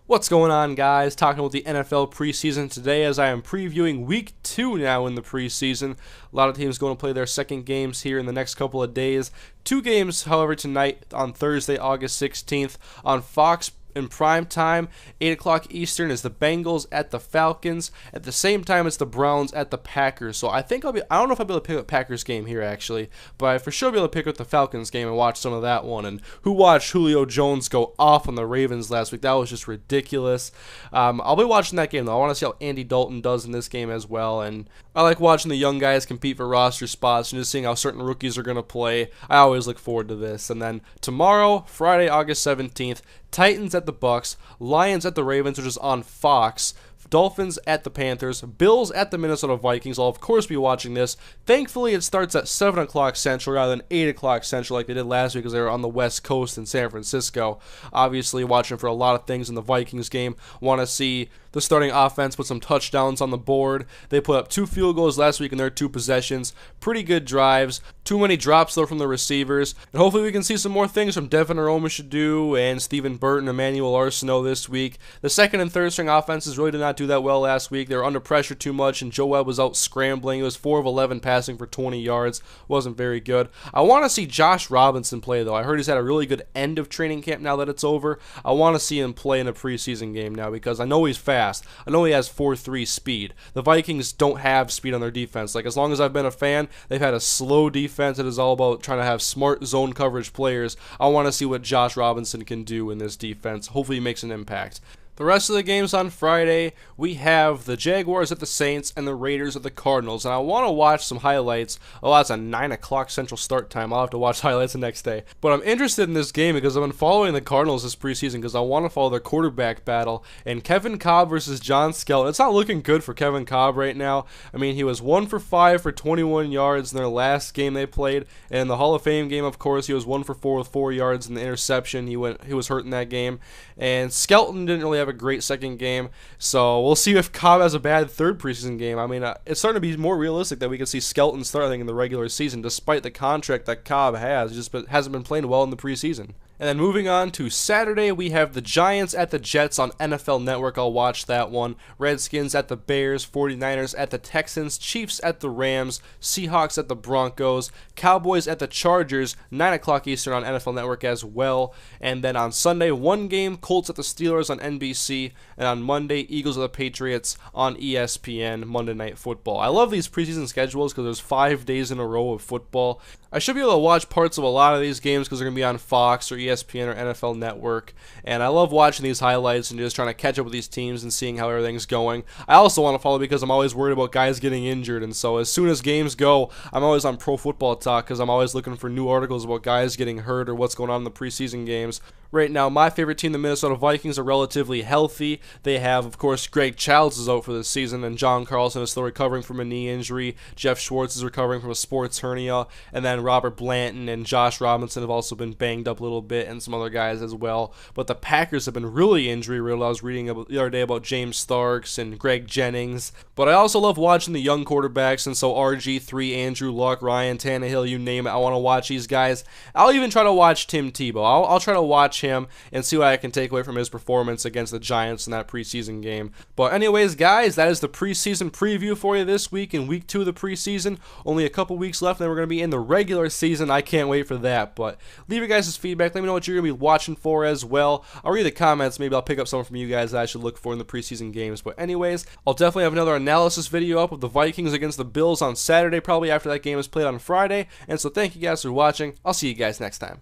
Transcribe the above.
What's going on, guys? Talking about the NFL preseason today as I am previewing week 2 now in the preseason. A lot of teams going to play their second games here in the next couple of days. 2 games, however, tonight on Thursday, August 16th on Fox in prime time, 8 o'clock Eastern, is the Bengals at the Falcons. At the same time, it's the Browns at the Packers. So I think I don't know if I'll be able to pick up Packers game here, actually, but I for sure be able to pick up the Falcons game and watch some of that one. And who watched Julio Jones go off on the Ravens last week? That was just ridiculous. I'll be watching that game, though. I want to see how Andy Dalton does in this game as well. And I like watching the young guys compete for roster spots and just seeing how certain rookies are going to play. I always look forward to this. And then tomorrow, Friday, August 17th, Titans at the Bucks, Lions at the Ravens, which is on Fox, Dolphins at the Panthers, Bills at the Minnesota Vikings. I'll of course be watching this. Thankfully, it starts at 7 o'clock Central rather than 8 o'clock Central like they did last week because they were on the West Coast in San Francisco. Obviously, watching for a lot of things in the Vikings game. Want to see the starting offense put some touchdowns on the board. They put up 2 field goals last week in their 2 possessions. Pretty good drives. Too many drops, though, from the receivers. And hopefully we can see some more things from Devin Aromashadu and Stephen Burton, Emmanuel Arsenault this week. The second and third string offenses really did not do that well last week. They were under pressure too much, and Joe Webb was out scrambling. He was 4 of 11 passing for 20 yards. Wasn't very good. I want to see Josh Robinson play, though. I heard he's had a really good end of training camp now that it's over. I want to see him play in a preseason game now because I know he's fast. I know he has 4.3 speed. The Vikings don't have speed on their defense. Like, as long as I've been a fan, they've had a slow defense that is all about trying to have smart zone coverage players. I want to see what Josh Robinson can do in this defense. Hopefully he makes an impact. The rest of the games on Friday, we have the Jaguars at the Saints and the Raiders at the Cardinals. And I want to watch some highlights. Oh, that's a 9 o'clock Central start time. I'll have to watch highlights the next day. But I'm interested in this game because I've been following the Cardinals this preseason because I want to follow their quarterback battle. And Kevin Kolb versus John Skelton. It's not looking good for Kevin Kolb right now. I mean, he was 1 for 5 for 21 yards in their last game they played. And in the Hall of Fame game, of course, he was 1 for 4 with 4 yards in the interception. He was hurt in that game. And Skelton didn't really have a great second game, so we'll see if Cobb has a bad third preseason game. I mean, it's starting to be more realistic that we can see Skelton starting in the regular season, despite the contract that Cobb has. He just hasn't been playing well in the preseason. And then moving on to Saturday, we have the Giants at the Jets on NFL Network. I'll watch that one. Redskins at the Bears, 49ers at the Texans, Chiefs at the Rams, Seahawks at the Broncos, Cowboys at the Chargers, 9 o'clock Eastern on NFL Network as well. And then on Sunday, one game, Colts at the Steelers on NBC, and on Monday, Eagles at the Patriots on ESPN, Monday Night Football. I love these preseason schedules because there's 5 days in a row of football. I should be able to watch parts of a lot of these games because they're going to be on Fox or ESPN or NFL Network, and I love watching these highlights and just trying to catch up with these teams and seeing how everything's going. I also want to follow because I'm always worried about guys getting injured, and so as soon as games go, I'm always on Pro Football Talk because I'm always looking for new articles about guys getting hurt or what's going on in the preseason games. Right now, my favorite team, the Minnesota Vikings, are relatively healthy. They have, of course, Greg Childs is out for this season, and John Carlson is still recovering from a knee injury. Jeff Schwartz is recovering from a sports hernia, and then Robert Blanton and Josh Robinson have also been banged up a little bit, and some other guys as well. But the Packers have been really injury-riddled. I was reading the other day about James Starks and Greg Jennings. But I also love watching the young quarterbacks, and so RG3, Andrew Luck, Ryan Tannehill, you name it. I want to watch these guys. I'll even try to watch Tim Tebow. I'll try to watch him and see what I can take away from his performance against the Giants in that preseason game. But anyways, guys, that is the preseason preview for you this week in week 2 of the preseason. Only a couple weeks left, and then we're going to be in the regular season. I can't wait for that. But leave your guys' feedback. Let me know what you're going to be watching for as well. I'll read the comments. Maybe I'll pick up some from you guys that I should look for in the preseason games. But anyways, I'll definitely have another analysis video up of the Vikings against the Bills on Saturday, probably after that game is played on Friday. And so thank you guys for watching. I'll see you guys next time.